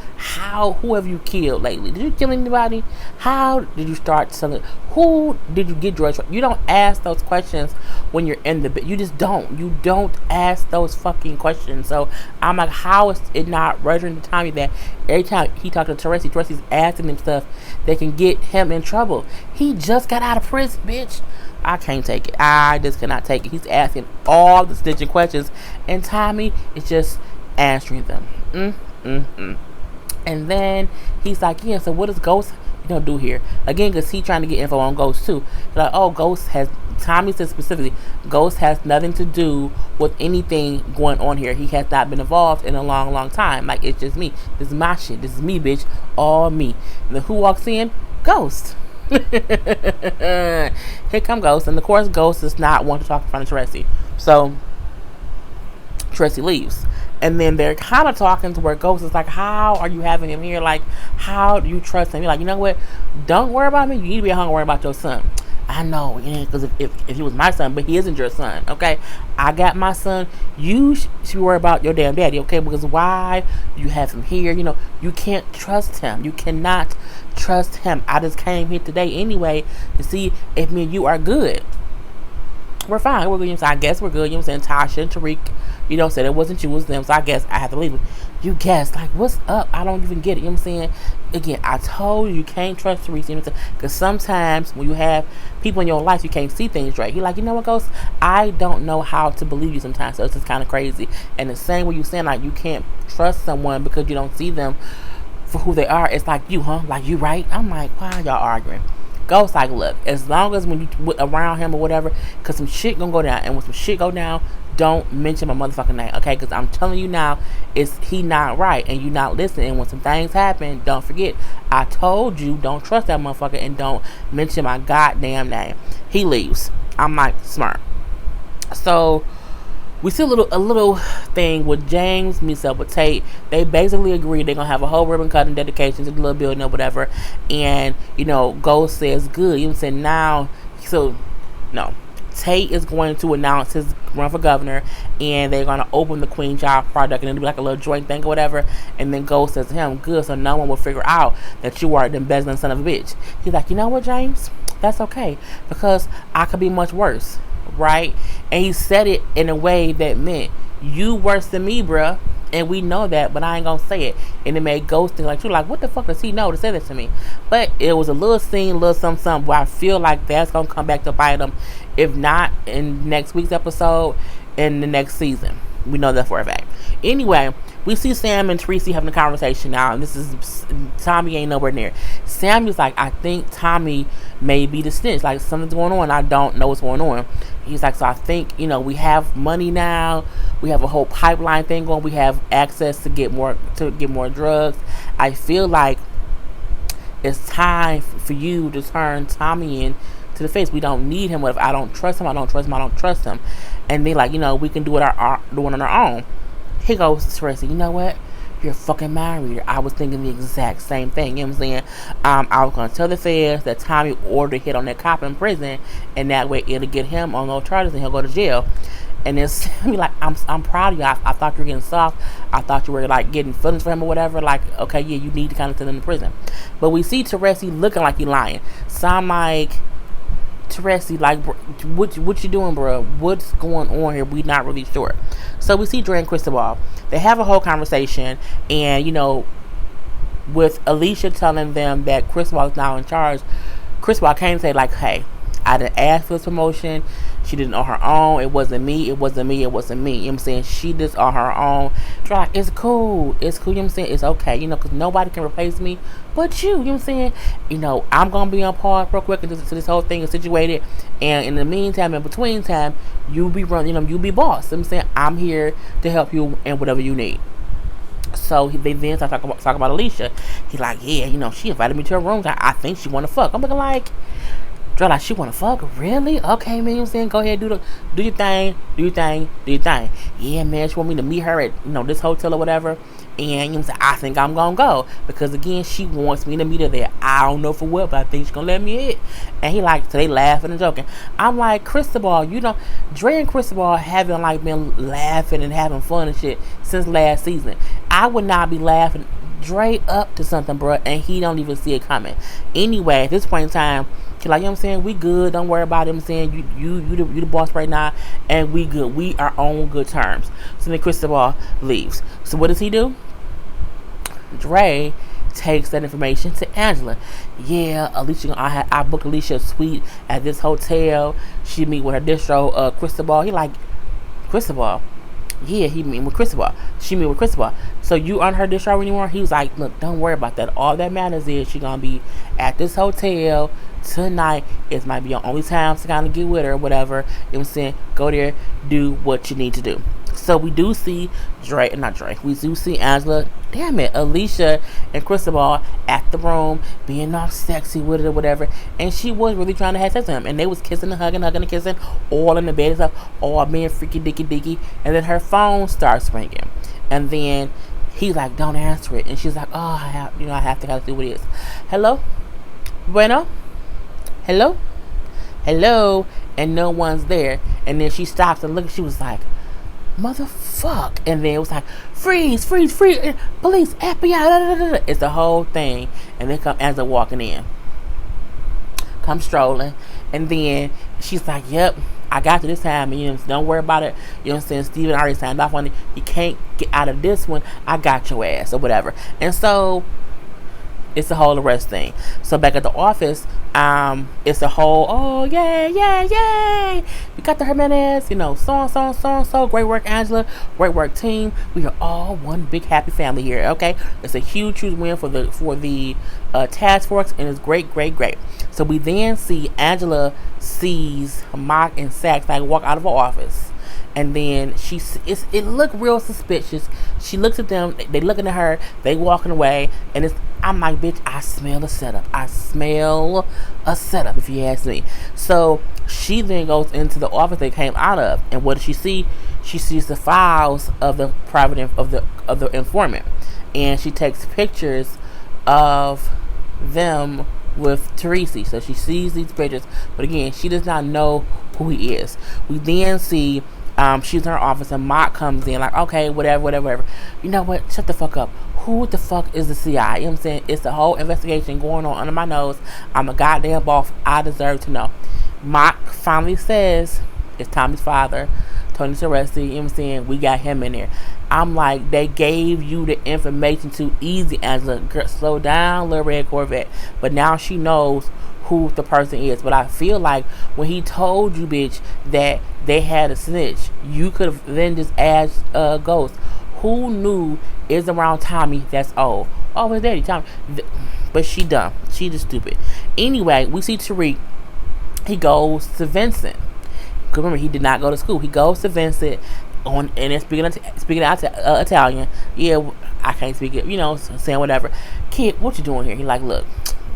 who have you killed lately? Did you kill anybody? How did you start selling? Who did you get drugs from? You don't ask those questions when you're in the bit. You just don't. You don't ask those fucking questions. So I'm like, how is it not registering to Tommy that every time he talked to Teresi's asking him stuff that can get him in trouble? He just got out of prison, bitch. I can't take it. I just cannot take it. He's asking all the snitching questions, and Tommy is just answering them. And then he's like, yeah, so what does Ghost do here? Again, because he's trying to get info on Ghost too. Like, oh, Tommy said specifically, Ghost has nothing to do with anything going on here. He has not been involved in a long, long time. Like, it's just me. This is my shit. This is me, bitch. All me. And then who walks in? Ghost. Here come Ghost, and of course Ghost does not want to talk in front of Teresi, so Teresi leaves, and then they're kind of talking to where Ghost is like, how are you having him here? Like, how do you trust him? You're like, you know what, don't worry about me, you need to be at home worrying about your son. I know, because if he was my son, but he isn't your son, okay? I got my son. You should worry about your damn daddy, okay? Because why you have him here? You can't trust him. You cannot trust him. I just came here today anyway to see if me and you are good. We're fine. We're good. So I guess we're good. Saying? Tasha and Tariq, said it wasn't you, it was them. So I guess I have to leave. You guess, like, what's up? I don't even get it. Saying? Again, I told you can't trust Tariq. Because sometimes when you have people in your life, you can't see things right. You're like, you know what, Ghost? I don't know how to believe you sometimes. So it's just kind of crazy. And the same way you saying, like, you can't trust someone because you don't see them for who they are. It's like, you, huh? Like, you right? I'm like, why y'all arguing? Ghost like, look, as long as when you around him or whatever, because some shit gonna go down, and when some shit go down, don't mention my motherfucking name, okay? Because I'm telling you now, he not right, and you not listening. And when some things happen, don't forget, I told you, don't trust that motherfucker, and don't mention my goddamn name. He leaves. I'm like, smart. So we see a little thing with James meets up with Tate. They basically agree they're gonna have a whole ribbon cutting dedication to the little building or whatever. And Ghost says good. Even said now, so no. Tate is going to announce his run for governor, and they're going to open the Queen Job Project, and it'll be like a little joint thing or whatever. And then Ghost says to him, good, so no one will figure out that you are the embezzling son of a bitch. He's like, you know what, James? That's okay, because I could be much worse, right? And he said it in a way that meant, you worse than me, bruh. And we know that, but I ain't gonna say it. And it made Ghost think like, you're like, what the fuck does he know to say that to me? But it was a little scene, little something where I feel like that's gonna come back to bite him. If not in next week's episode, in the next season. We know that for a fact. Anyway, we see Sam and Tracy having a conversation now, and this is Tommy ain't nowhere near. Sammy's like, I think Tommy may be the snitch. Like, something's going on. I don't know what's going on. He's like, so I think, we have money now. We have a whole pipeline thing going. We have access to get more drugs. I feel like it's time for you to turn Tommy in to the face. We don't need him. If I don't trust him, I don't trust him. I don't trust him. And they like, we can do it on our own. He goes to Tracy, you know what? You're a fucking mind reader. I was thinking the exact same thing. You know what I'm saying? I was going to tell the feds that Tommy ordered a hit on that cop in prison, and that way it'll get him on no charges and he'll go to jail. And then Sammy like, I'm proud of you. I thought you were getting soft. I thought you were like getting feelings for him or whatever. Like, okay, yeah, you need to kind of send him to prison. But we see Teresi looking like he lying. So I'm like, Teresi, like, what you doing, bro? What's going on here? We not really sure. So we see Dre and Cristobal. They have a whole conversation, and with Alicia telling them that Cristobal is now in charge, Cristobal came and say like, hey, I didn't ask for this promotion. She did it on her own. It wasn't me. It wasn't me. It wasn't me. You know what I'm saying? She did on her own. Dry. It's cool. It's cool. You know what I'm saying? It's okay. You know, because nobody can replace me but you. You know what I'm saying? You know, I'm going to be on pause real quick until this whole thing is situated. And in the meantime, in between time, you be running, you know, you be boss. You know what I'm saying? I'm here to help you in whatever you need. So they then talk about Alicia. He's like, yeah, you know, she invited me to her room. I think she want to fuck. I'm looking like, girl, like, she want to fuck? Really? Okay, man, you know what I'm saying? Go ahead, do your thing, do your thing, do your thing. Yeah, man, she want me to meet her at, you know, this hotel or whatever. And, you know what I'm saying, I think I'm going to go. Because, again, she wants me to meet her there. I don't know for what, but I think she's going to let me in. And he like, so they laughing and joking. I'm like, Cristobal, you know, Dre and Cristobal haven't, like, been laughing and having fun and shit since last season. I would not be laughing Dre up to something, bro, and he don't even see it coming. Anyway, at this point in time, like, you know what I'm saying, we good, don't worry about it. I'm saying you the boss right now, and we good, we are on good terms. So then Cristobal leaves. So what does he do? Dre takes that information to Angela. Yeah, Alicia, I booked Alicia a suite at this hotel. She meet with her distro, Cristobal. He like, Cristobal? Yeah, he meet with Cristobal. She meet with Cristobal. So you aren't her distro anymore? He was like, look, don't worry about that. All that matters is she gonna be at this hotel tonight. It might be your only time to kind of get with her or whatever. You know what I'm saying? Go there, do what you need to do. So we do see we do see Angela, Alicia and Cristobal at the room, being all sexy with it or whatever. And she was really trying to have sex with him. And they was kissing and hugging and kissing, all in the bed and stuff, all being freaky dicky. And then her phone starts ringing. And then he's like, don't answer it. And she's like, oh, I have to see what it is. Hello? Bueno? Hello? And no one's there. And then she stops and looks. She was like, motherfuck. And then it was like, freeze, police, FBI, It's the whole thing. And then come Angela walking in, come strolling. And then she's like, yep, I got you this time. And, you know, don't worry about it. You know what I'm saying? Steven already signed off on it. You can't get out of this one. I got your ass or whatever. And so it's the whole arrest thing. So back at the office, it's the whole, oh, yay. We got the Jimenez, you know, so. Great work, Angela. Great work, team. We are all one big happy family here, okay? It's a huge win for the task force, and it's great. So we then see Angela sees Mock and Sax like walk out of her office. And then it looked real suspicious. She looks at them, they looking at her, they walking away, and I'm like, bitch, I smell a setup. If you ask me. So she then goes into the office they came out of, and what does she see? She sees the files of the of the informant, and she takes pictures of them with Teresi. So she sees these pictures, but again, she does not know who he is. We then see she's in her office and Mock comes in like, okay, whatever. You know what? Shut the fuck up. Who the fuck is the CI? You know what I'm saying? It's the whole investigation going on under my nose. I'm a goddamn boss. I deserve to know. Mock finally says it's Tommy's father, Tony Teresi. You know what I'm saying? We got him in there. I'm like, they gave you the information too easy, Angela. Girl, slow down, little red Corvette. But now she knows who the person is. But I feel like when he told you, bitch, that they had a snitch, you could have then just asked Ghost, who knew is around Tommy that's old? Oh, his daddy, Tommy. But she dumb. She just stupid. Anyway, we see Tariq. He goes to Vincent. Because remember, he did not go to school. He goes to Vincent and then speaking out Italian. Yeah, I can't speak it. You know, saying whatever. Kid, what you doing here? He like, look,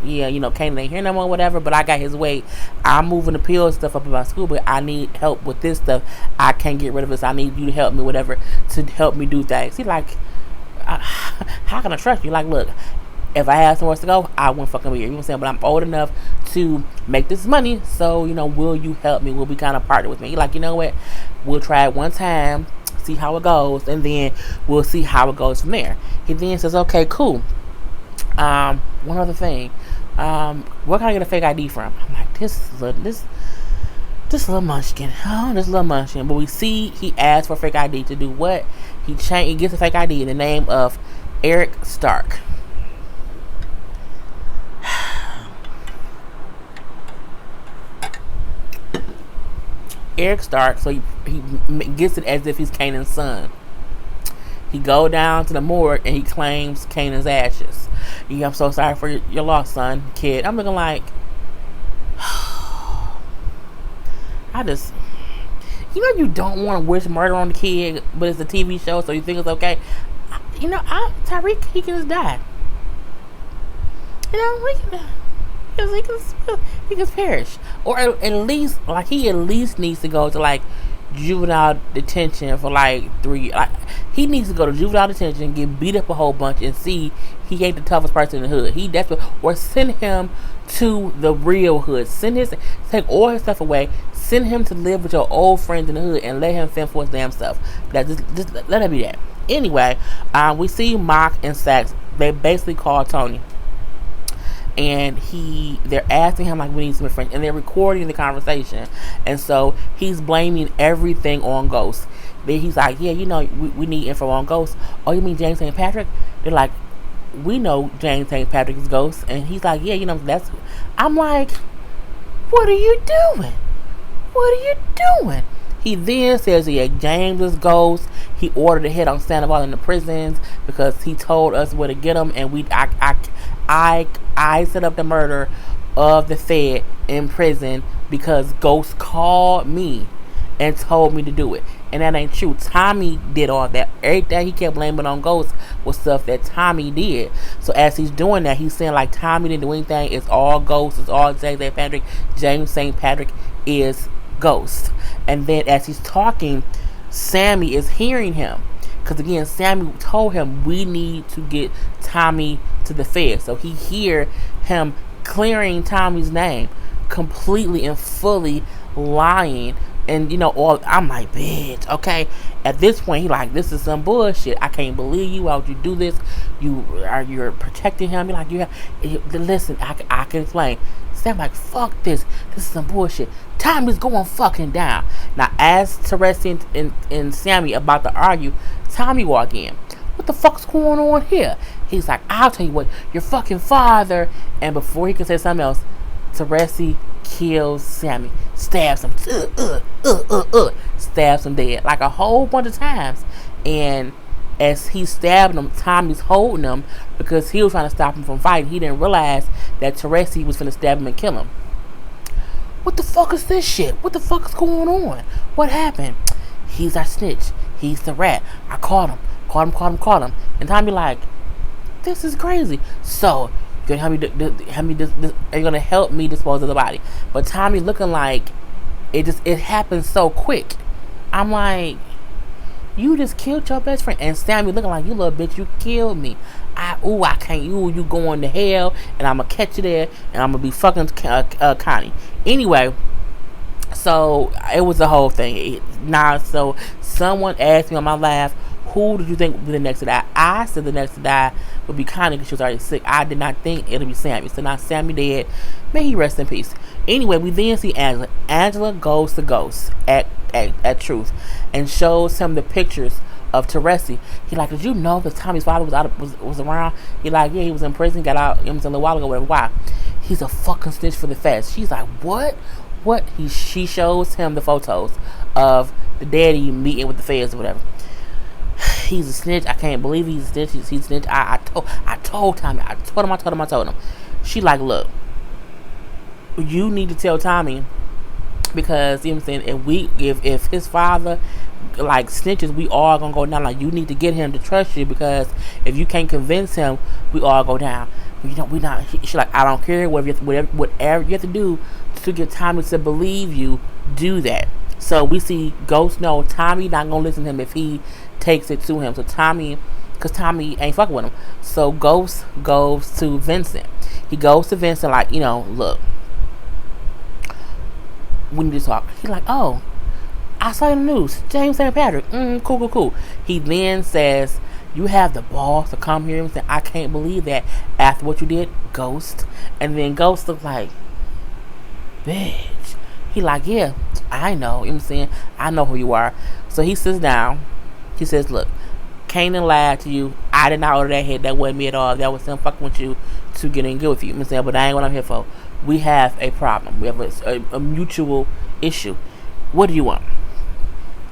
yeah, you know, Kane ain't here no more, whatever, but I got his weight. I'm moving the pills stuff up in my school, but I need help with this stuff. I can't get rid of this. I need you to help me, whatever, to help me do things. He like, how can I trust you? Like, look, if I had somewhere to go, I wouldn't fucking be here. You know what I'm saying? But I'm old enough to make this money, so, you know, will you help me? Will be kind of partner with me? He like, you know what? We'll try it one time, see how it goes, and then we'll see how it goes from there. He then says, okay, cool. One other thing. Where can I get a fake ID from? I'm like, this little munchkin. Oh, this little munchkin. But we see he asked for fake ID to do what? He gets a fake ID in the name of Eric Stark. Eric Stark, so he gets it as if he's Kanan's son. He go down to the morgue and he claims Kanan's ashes. Yeah, I'm so sorry for your loss, son, kid. I'm looking like, I just, you don't want to wish murder on the kid, but it's a TV show, so you think it's okay. Tyreek, he can just die. He can perish, or at least he at least needs to go to juvenile detention for 3. He needs to go to juvenile detention, get beat up a whole bunch, and see he ain't the toughest person in the hood. Or send him to the real hood. Take all his stuff away. Send him to live with your old friends in the hood and let him fend for his damn stuff. Just let it be that. Anyway, we see Mock and Sax. They basically call Tony. And they're asking him we need some friends, and they're recording the conversation, and so he's blaming everything on Ghost. Then he's like, yeah, we need info on Ghost. Oh, you mean James St. Patrick? They're like, we know James St. Patrick is Ghost, and he's like, yeah, that's. I'm like, what are you doing? What are you doing? He then says, yeah, James is Ghost. He ordered a hit on Sandoval in the prisons because he told us where to get him, and I set up the murder of the Fed in prison because Ghost called me and told me to do it. And that ain't true. Tommy did all that. Everything he kept blaming on Ghost was stuff that Tommy did. So as he's doing that, he's saying Tommy didn't do anything. It's all Ghost. It's all James St. Patrick. James St. Patrick is Ghost. And then as he's talking, Sammy is hearing him. Because again, Sammy told him we need to get Tommy to the Fed. So he hear him clearing Tommy's name, completely and fully lying. And I'm like, bitch, okay. At this point, he this is some bullshit. I can't believe you. Why would you do this? You're protecting him. Listen, I can explain. Sam fuck this. This is some bullshit. Tommy's going fucking down. Now, as Teresi and Sammy about to argue, Tommy walk in. What the fuck's going on here? He's like, I'll tell you what, your fucking father. And before he can say something else, Teresi kills Sammy. Stabs him. Stabs him dead. A whole bunch of times. And as he's stabbing him, Tommy's holding him because he was trying to stop him from fighting. He didn't realize that Teresi was finna stab him and kill him. What the fuck is this shit? What the fuck is going on? What happened? He's our snitch. He's the rat. I caught him. And Tommy this is crazy. So, you're gonna are you gonna help me dispose of the body? But Tommy looking it happened so quick. I'm like, you just killed your best friend. And Sammy looking you little bitch, you killed me. I can't. You going to hell, and I'm gonna catch you there, and I'm gonna be fucking Connie. Anyway, so it was the whole thing. So someone asked me on my live, who did you think would be the next to die? I said the next to die would be Connie because she was already sick. I did not think it'll be Sammy. So now Sammy dead. May he rest in peace. Anyway, we then see Angela. Angela goes to Ghost at Truth and shows him the pictures of Teresi. He did you know that Tommy's father was around? He yeah, he was in prison, got out a little while ago, whatever. Why? He's a fucking snitch for the feds. She's like, what? She shows him the photos of the daddy meeting with the feds or whatever. He's a snitch. I can't believe he's a snitch. He's a snitch. I told Tommy. I told him. She look, you need to tell Tommy because you know what I'm saying. If his father snitches, we all gonna go down. You need to get him to trust you because if you can't convince him, we all go down. We not. She's I don't care whatever you have to do to get Tommy to believe you. Do that. So we see Ghost know Tommy not gonna listen to him if he takes it to him. So Tommy, because Tommy ain't fucking with him. So Ghost goes to Vincent. He goes to Vincent look, we need to talk. He's oh, I saw in the news, James St. Patrick. Cool. He then says, you have the balls to come here and say, I can't believe that after what you did, Ghost. And then Ghost looks bitch. He yeah, I know. You know what I'm saying? I know who you are. So he sits down. He says, look, Kanan lied to you. I did not order that hit. That wasn't me at all. That was him fucking with you to get in good with you. You know what I'm saying? But that ain't what I'm here for. We have a problem. We have a mutual issue. what do you want?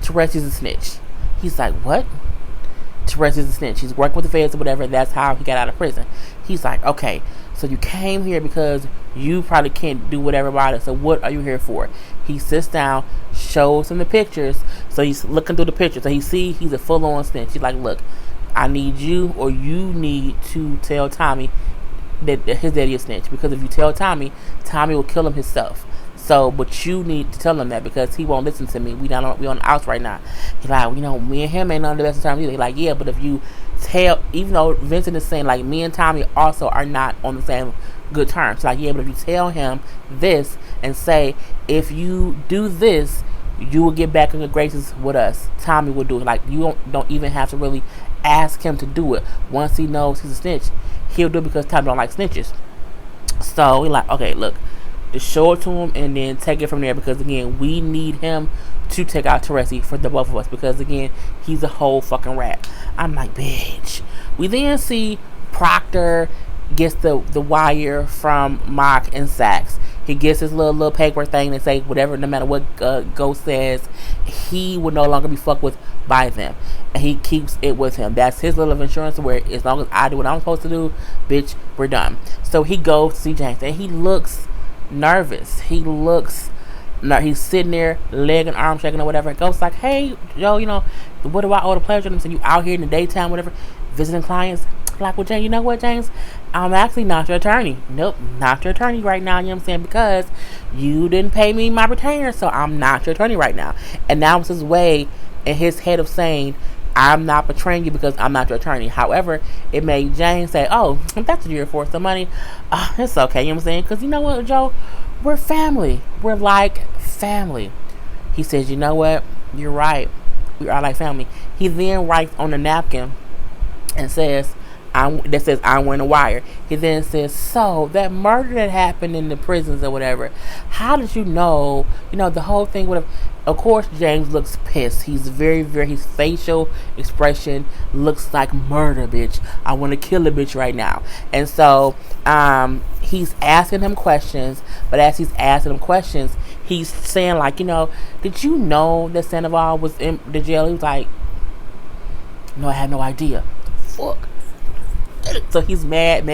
Teresa's a snitch. He's like, what? Teresa's a snitch. He's working with the feds or whatever. That's how he got out of prison. He's like, okay, so you came here because you probably can't do whatever about it. So what are you here for? He sits down, shows him the pictures. So he's looking through the pictures. So he sees he's a full-on snitch. He's like, look, I need you, or you need to tell Tommy that his daddy is snitch. Because if you tell Tommy, Tommy will kill him himself. So, but you need to tell him that because he won't listen to me. We on the outs right now. He's like, me and him ain't on the best of terms either. He's like, yeah, but if you tell, even though Vincent is saying like me and Tommy also are not on the same good terms. Like, yeah, but if you tell him this and say, if you do this, you will get back in good graces with us. Tommy will do it. Like, you don't even have to really ask him to do it. Once he knows he's a snitch, he'll do it because Tommy don't like snitches. So we're like, okay, look. To show it to him and then take it from there because again we need him to take out Teresi for the both of us because again he's a whole fucking rat. I'm like, bitch. We then see Proctor gets the wire from Mock and Sax. He gets his little paper thing and say whatever, no matter what Ghost says, he will no longer be fucked with by them, and he keeps it with him. That's his little insurance where as long as I do what I'm supposed to do, bitch, we're done. So he goes to see James and he looks nervous. He's sitting there, leg and arm shaking or whatever. Ghost like, hey, yo, what do I owe the pleasure? And so you out here in the daytime, whatever, visiting clients. Like, well, James, you know what, James? I'm actually not your attorney. Nope, not your attorney right now. You know what I'm saying? Because you didn't pay me my retainer, so I'm not your attorney right now. And that was his way in his head of saying, I'm not betraying you because I'm not your attorney. However, it made James say, oh, if that's what you're for, some money, it's okay. You know what I'm saying? Because you know what, Joe? We're family. We're like family. He says, you know what? You're right. We are like family. He then writes on the napkin and says, I'm wearing a wire. He then says, so that murder that happened in the prisons or whatever, how did you know, the whole thing would have, of course, James looks pissed. He's his facial expression looks like murder, bitch. I want to kill a bitch right now. And so, he's asking him questions, but as he's asking him questions, he's saying like, did you know that Sandoval was in the jail? He was like, no, I had no idea. Fuck. So he's mad,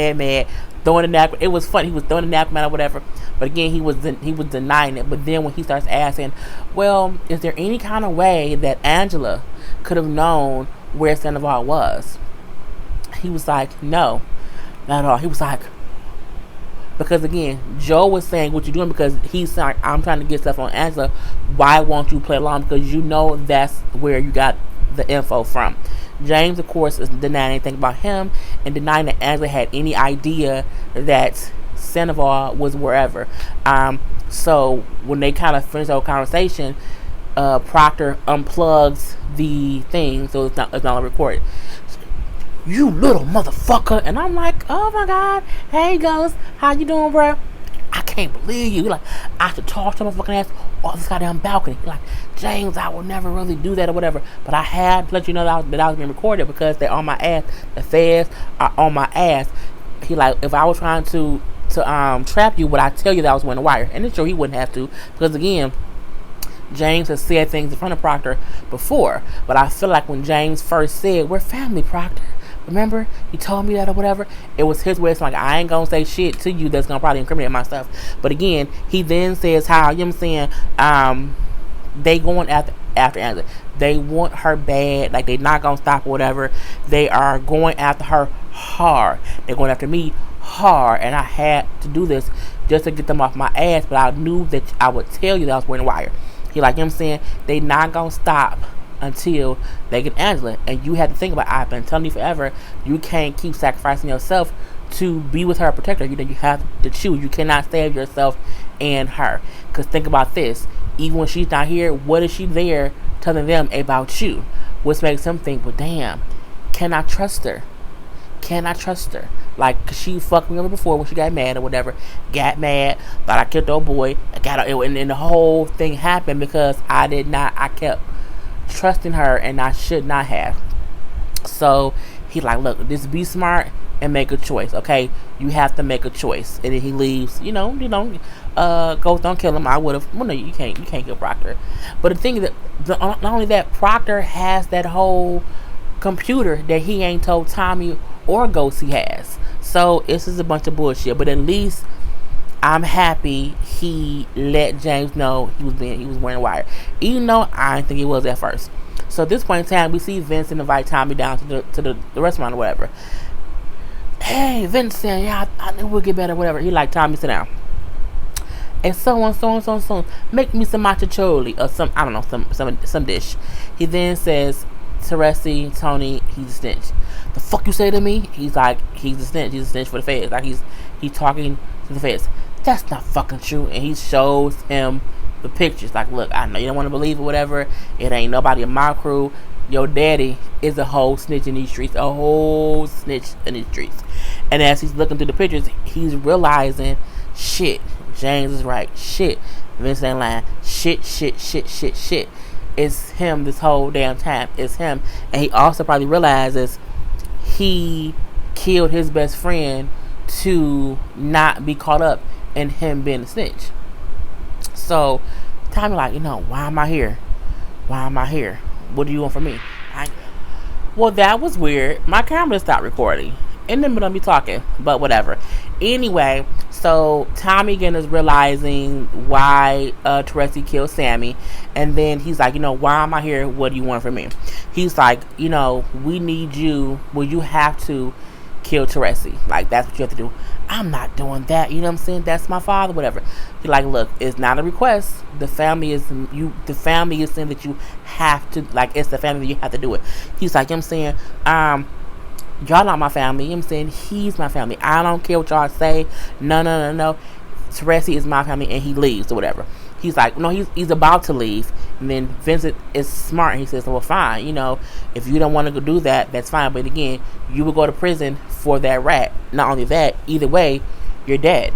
throwing the napkin. It was funny. He was throwing the napkin out or whatever. But again, he was denying it. But then when he starts asking, well, is there any kind of way that Angela could have known where Sandoval was? He was like, no, not at all. He was like, because again, Joe was saying what you're doing because he's like, I'm trying to get stuff on Angela. Why won't you play along? Because you know that's where you got the info from. James, of course, is denying anything about him and denying that Angela had any idea that Sandoval was wherever. So when they kind of finish the whole conversation, Proctor unplugs the thing so it's not recorded. You little motherfucker. And I'm like, oh my god, hey Ghost, how you doing, bro? I can't believe you. Like, I should talk to my fucking ass off this goddamn balcony. Like, James, I would never really do that or whatever. But I had to let you know that I was being recorded because they're on my ass. The feds are on my ass. He like, if I was trying to trap you, would I tell you that I was wearing a wire? And it's true, he wouldn't have to. Because again, James has said things in front of Proctor before. But I feel like when James first said, we're family, Proctor. Remember, he told me that or whatever. It was his way of saying, like, I ain't gonna say shit to you that's gonna probably incriminate my stuff. But again, he then says how, you know what I'm saying, they going after Angela. They want her bad. Like, they not gonna stop or whatever. They are going after her hard. They're going after me hard. And I had to do this just to get them off my ass. But I knew that I would tell you that I was wearing a wire. He like, you know what I'm saying, they not gonna stop until they get Angela. And you have to think about, I've been telling you forever, you can't keep sacrificing yourself to be with her, protect her. You have to choose. You cannot save yourself and her. Because think about this, even when she's not here, what is she there telling them about you? Which makes them think, well, damn, can I trust her? Can I trust her? Like, cause she fucked me over before when she got mad or whatever. Got mad, thought I killed the old boy. And the whole thing happened because I kept trusting her and I should not have. So he's like, look, just be smart and make a choice, okay? You have to make a choice. And then he leaves, Ghost don't kill him. I would have. Well, no, you can't kill Proctor. But the thing is that not only that, Proctor has that whole computer that he ain't told Tommy or Ghost he has. So this is a bunch of bullshit. But at least I'm happy he let James know he was wearing a wire, even though I didn't think he was at first. So at this point in time, we see Vincent invite Tommy down to the restaurant or whatever. Hey, Vincent, yeah, I knew we'll get better, whatever. He like, Tommy, sit down. And so on, make me some machacholi or some, I don't know, some dish. He then says, Teresi, Tony, he's a snitch. The fuck you say to me? He's like, he's a snitch for the feds. Like he's talking to the feds. That's not fucking true. And he shows him the pictures. Like, look, I know you don't want to believe it, whatever. It ain't nobody in my crew. Your daddy is a whole snitch in these streets. And as he's looking through the pictures, he's realizing, shit, James is right. Shit, Vince ain't lying. Shit. It's him this whole damn time. It's him. And he also probably realizes he killed his best friend to not be caught up in him being a snitch. So Tommy like, why am I here? What do you want from me? Well, that was weird. My camera stopped recording in the middle of me talking, but whatever. Anyway, so Tommy again is realizing why Teresi killed Sammy, and then he's like, why am I here? What do you want from me? He's like, we need you. Well, you have to kill Teresi. Like, that's what you have to do. I'm not doing that. You know what I'm saying? That's my father, whatever. He's like, look, it's not a request. The family is saying that you have to, like, it's the family that you have to do it. He's like, you know what I'm saying? Y'all not my family. You know what I'm saying? He's my family. I don't care what y'all say. No. Teresi is my family, and he leaves or whatever. He's like, no, he's about to leave. And then Vincent is smart. And he says, well, fine. If you don't want to go do that, that's fine. But again, you will go to prison for that rat. Not only that, either way, you're dead.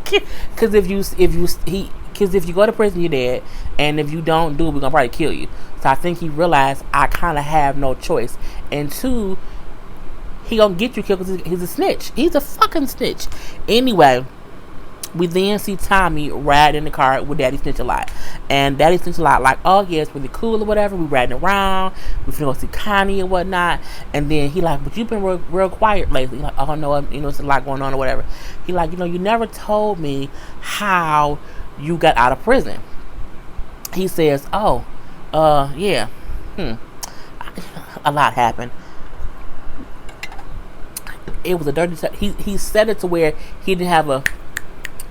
Because if you go to prison, you're dead. And if you don't do it, we're gonna probably kill you. So I think he realized I kind of have no choice. And two, he gonna get you killed because he's a snitch. He's a fucking snitch. Anyway, we then see Tommy ride in the car with Daddy Snitch a lot. And Daddy Snitch a lot like, oh yeah, it's really cool or whatever. We riding around. We finna go see Connie or whatnot. And then he like, but you've been real quiet lately. He like, oh no, it's a lot going on or whatever. He like, you never told me how you got out of prison. He says, yeah. A lot happened. It was a dirty... He said it to where he didn't have a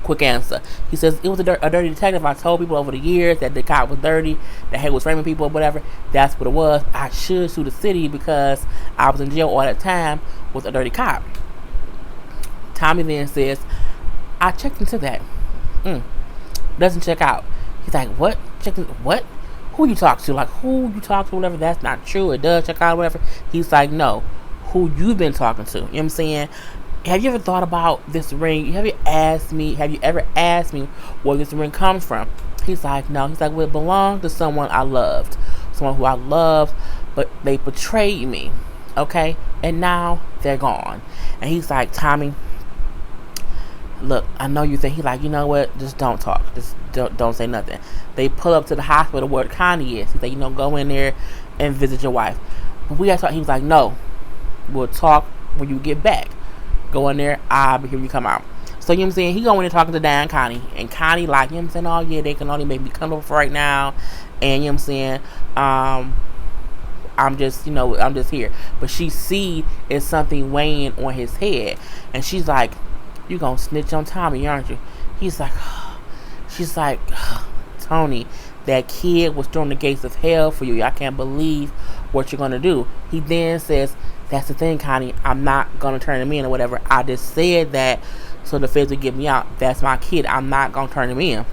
quick answer. He says, it was a dirty detective. I told people over the years that the cop was dirty, that he was framing people or whatever. That's what it was. I should sue the city because I was in jail all that time with a dirty cop. Tommy then says, I checked into that. Doesn't check out. He's like, what? What? Who you talk to? Like, who you talk to, whatever. That's not true. It does check out, whatever. He's like, no. Who you been talking to? You know what I'm saying? Have you ever thought about this ring? Have you ever asked me where this ring comes from? He's like, no. He's like, well, it belonged to someone I loved. Someone who I loved, but they betrayed me. Okay? And now they're gone. And he's like, Tommy, look, I know you think. He's like, you know what? Just don't talk. Just don't say nothing. They pull up to the hospital where Connie is. He's like, go in there and visit your wife. But we had talked. He was like, no. We'll talk when you get back. Go in there. I'll be here when you come out. So, you know what I'm saying? He going in talking to Dan and Connie. And Connie like, you know what I'm saying? Oh, yeah, they can only make me come over for right now. And, you know what I'm saying? I'm just here. But she see it's something weighing on his head. And she's like, you gonna snitch on Tommy, aren't you? He's like, she's like, Tony, that kid was throwing the gates of hell for you. I can't believe what you're gonna do. He then says, that's the thing, Connie. I'm not gonna turn him in or whatever. I just said that so the feds would get me out. That's my kid. I'm not gonna turn him in.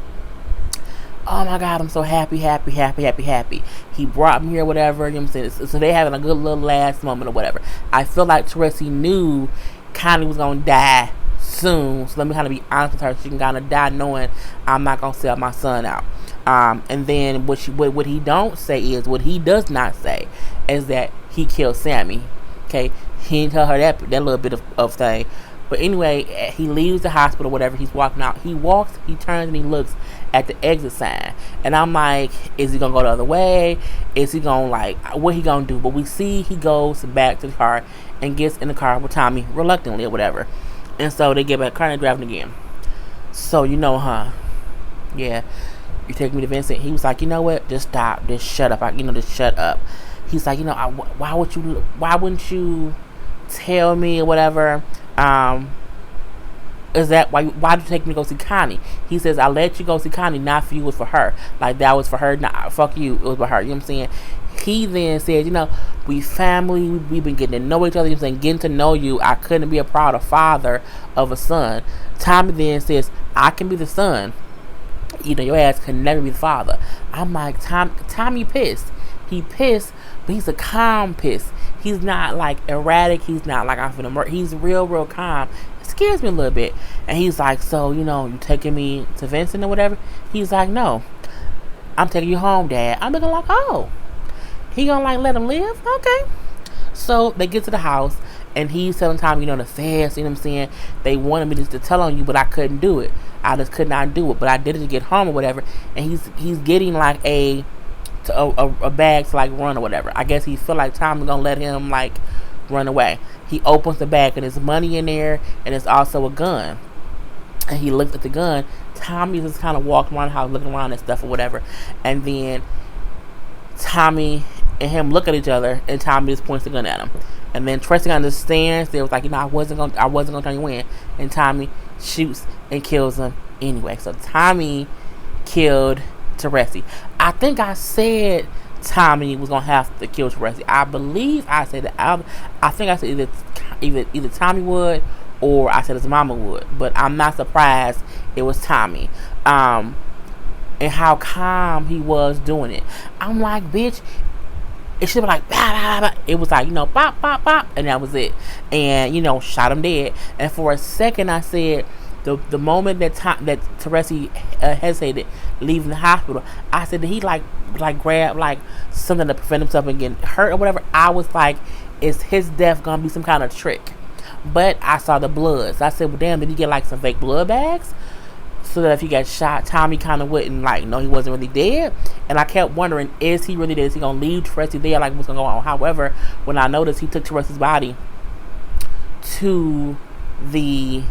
Oh my God, I'm so happy. He brought me here, whatever. You know what I'm saying? So they having a good little last moment or whatever. I feel like Teresi knew Connie was gonna die soon. So let me kind of be honest with her. She can kind of die knowing I'm not gonna sell my son out. And then what he does not say is that he killed Sammy. Okay, he didn't tell her that little bit of thing. But anyway, he leaves the hospital, whatever. He's walking out. He walks, he turns, and he looks at the exit sign. And I'm like, is he going to go the other way? Is he going to, like, what he going to do? But we see he goes back to the car and gets in the car with Tommy, reluctantly or whatever. And so they get back, car and driving again. So, you know, yeah, you take me to Vincent. He was like, you know what? Just stop. Just shut up. Just shut up. He's like, why wouldn't you tell me or whatever? Is that why did you take me to go see Connie? He says, I let you go see Connie, not for you, it was for her. Like, that was for her. Nah, fuck you, it was for her. You know what I'm saying? He then said, we family, we've been getting to know each other. You know what I'm saying? Getting to know you, I couldn't be a prouder father of a son. Tommy then says, I can be the son. Your ass can never be the father. I'm like, Tommy pissed. He pissed, but he's a calm piss. He's not like erratic. He's not like I'm finna murder. He's real calm. It scares me a little bit. And he's like, so, you taking me to Vincent or whatever? He's like, no, I'm taking you home, Dad. I'm looking like, oh, he gonna like let him live? Okay. So they get to the house and he's telling Tommy, the feds, you know what I'm saying? They wanted me to tell on you, but I couldn't do it. I just could not do it, but I did it to get home or whatever. And he's getting like a bag to like run or whatever. I guess he feel like Tommy's gonna let him like run away. He opens the bag and there's money in there and there's also a gun. And he looks at the gun. Tommy just kind of walking around the house looking around and stuff or whatever. And then Tommy and him look at each other and Tommy just points the gun at him. And then Tracy understands. They was like, I wasn't gonna turn you in. And Tommy shoots and kills him anyway. So Tommy killed Teresi. I think I said Tommy was gonna have to kill Teresi. I believe I said that. I think I said either Tommy would or I said his mama would. But I'm not surprised it was Tommy. And how calm he was doing it. I'm like, bitch, it should be like, bah, bah, bah. It was like, bop, bop, bop, and that was it. And, shot him dead. And for a second, I said, the moment that Teresi hesitated leaving the hospital, I said, did he like grab like something to prevent himself from getting hurt or whatever? I was like, is his death gonna be some kind of trick? But I saw the blood. So I said, well, damn, did he get like some fake blood bags? So that if he got shot, Tommy kind of wouldn't like know he wasn't really dead. And I kept wondering, is he really dead? Is he gonna leave Teresi there? Like, what's gonna go on? However, when I noticed he took Teresi's body to the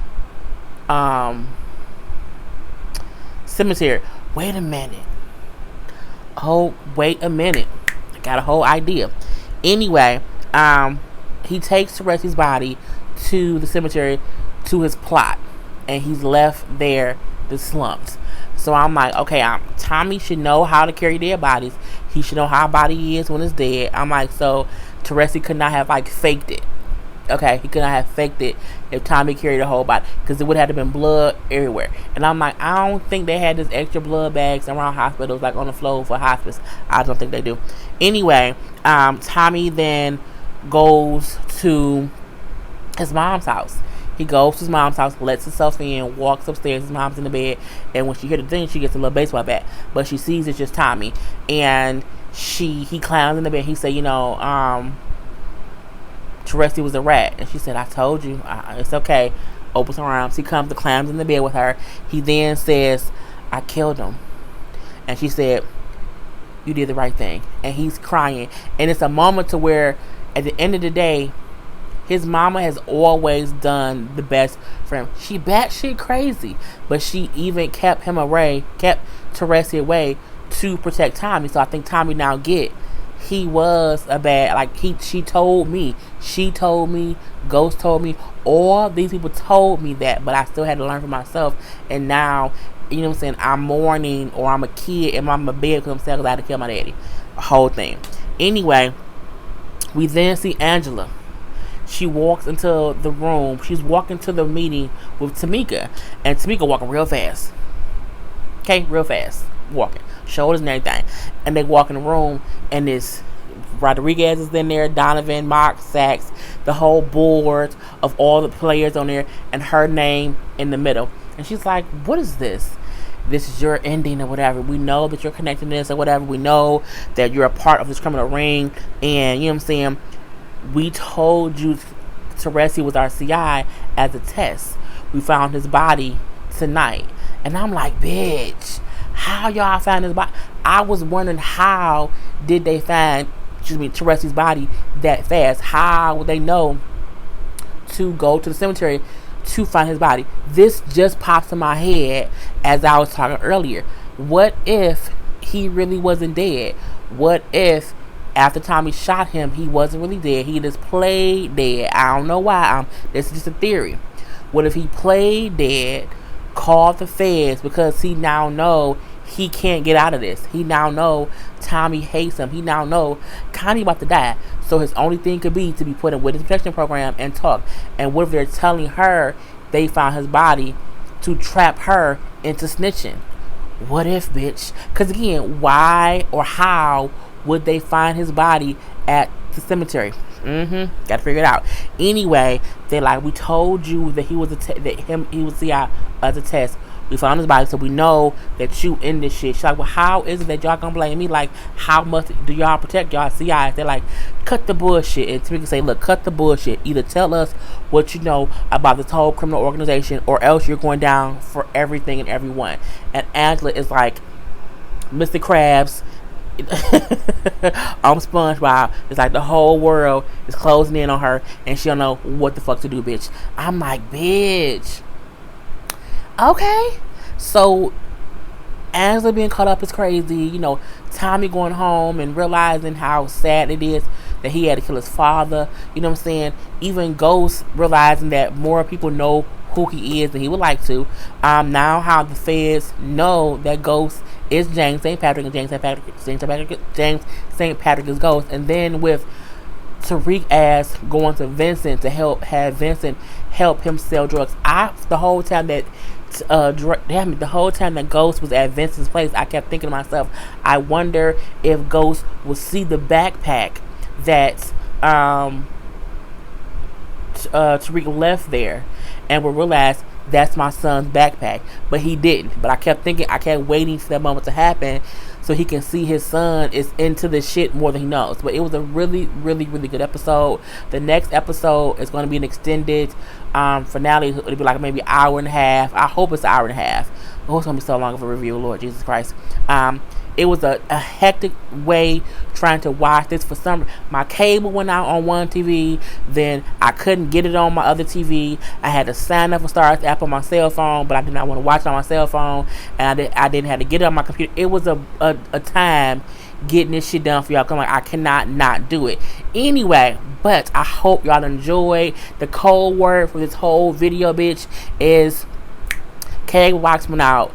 cemetery. Wait a minute. Oh, wait a minute. I got a whole idea. Anyway, he takes Teresi's body to the cemetery to his plot, and he's left there the slumps. So I'm like, okay, Tommy should know how to carry dead bodies. He should know how a body is when it's dead. I'm like, so Teresi could not have like faked it. Okay, he could not have faked it if Tommy carried the whole body, because it would have been blood everywhere. And I'm like, I don't think they had this extra blood bags around hospitals like on the floor for hospice. I don't think they do. Anyway, Tommy then goes to his mom's house. He goes to his mom's house, lets himself in, walks upstairs. His mom's in the bed, and when she hears the thing, she gets a little baseball bat, but she sees it's just Tommy, and he climbs in the bed. He said, Teresi was a rat, and she said, I told you, it's okay. Opens her arms. He comes and climbs in the bed with her. He then says, I killed him. And she said, you did the right thing. And he's crying, and it's a moment to where at the end of the day, his mama has always done the best for him. She batshit crazy, but she even kept Teresi away to protect Tommy. So I think Tommy now he was a bad, like she told me, Ghost told me, all these people told me that, but I still had to learn for myself. And now, I'm mourning, or I'm a kid and I'm a bed because I'm sad because I had to kill my daddy. The whole thing. Anyway, we then see Angela. She walks into the room. She's walking to the meeting with Tamika, and Tamika walking real fast. Okay, real fast. Walking. Shoulders and everything. And they walk in the room, and this Rodriguez is in there, Donovan, Mark, Sachs, the whole board of all the players on there, and her name in the middle. And she's like, what is this? This is your ending or whatever. We know that you're connecting this or whatever. We know that you're a part of this criminal ring. And, we told you Teresi was our CI as a test. We found his body tonight. And I'm like, bitch, how y'all found his body? I was wondering, how did they find, Teresi's body that fast? How would they know to go to the cemetery to find his body? This just pops in my head as I was talking earlier. What if he really wasn't dead? What if after Tommy shot him, he wasn't really dead? He just played dead. I don't know why. This is just a theory. What if he played dead, called the feds because he now know he can't get out of this? He now know Tommy hates him. He now know Connie about to die. So his only thing could be to be put in witness protection program and talk. And what if they're telling her they found his body to trap her into snitching? What if, bitch? Because again, why or how would they find his body at the cemetery? Gotta figure it out. Anyway, they're like, we told you that he was he was CI as a test. We found his body, so we know that you in this shit. She's like, well, how is it that y'all gonna blame me? Like, how much do y'all protect y'all CIs? They're like, cut the bullshit. And Tamika say, look, cut the bullshit. Either tell us what you know about this whole criminal organization, or else you're going down for everything and everyone. And Angela is like, Mr. Krabs I'm SpongeBob. It's like the whole world is closing in on her, and she don't know what the fuck to do, bitch. I'm like, bitch. Okay. So Angela being caught up is crazy. Tommy going home and realizing how sad it is that he had to kill his father. You know what I'm saying? Even Ghost realizing that more people know who he is than he would like to. Now how the feds know that Ghost is James St. Patrick, and James St. Patrick is Ghost. And then with Tariq ass going to Vincent to have Vincent help him sell drugs. The whole time that Ghost was at Vincent's place, I kept thinking to myself, I wonder if Ghost will see the backpack that Tariq left there and will realize that's my son's backpack. But he didn't. But I kept waiting for that moment to happen so he can see his son is into this shit more than he knows. But it was a really, really, really good episode. The next episode is going to be an extended finale. It'll be like maybe an hour and a half. I hope it's an hour and a half. Oh, it's going to be so long of a review, Lord Jesus Christ. It was a hectic way trying to watch this. For some, my cable went out on one TV, then I couldn't get it on my other TV. I had to sign up for Starz app on my cell phone, but I did not want to watch it on my cell phone, and I didn't have to get it on my computer. It was a time getting this shit done for y'all. I'm like, I cannot not do it. Anyway, but I hope y'all enjoy. The code word for this whole video, bitch, is cable box went out.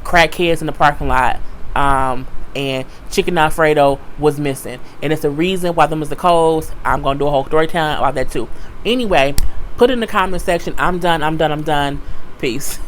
Crackheads in the parking lot, and Chicken Alfredo was missing, and it's the reason why them is the codes. I'm gonna do a whole story time about that too. Anyway, put it in the comment section. I'm done. Peace.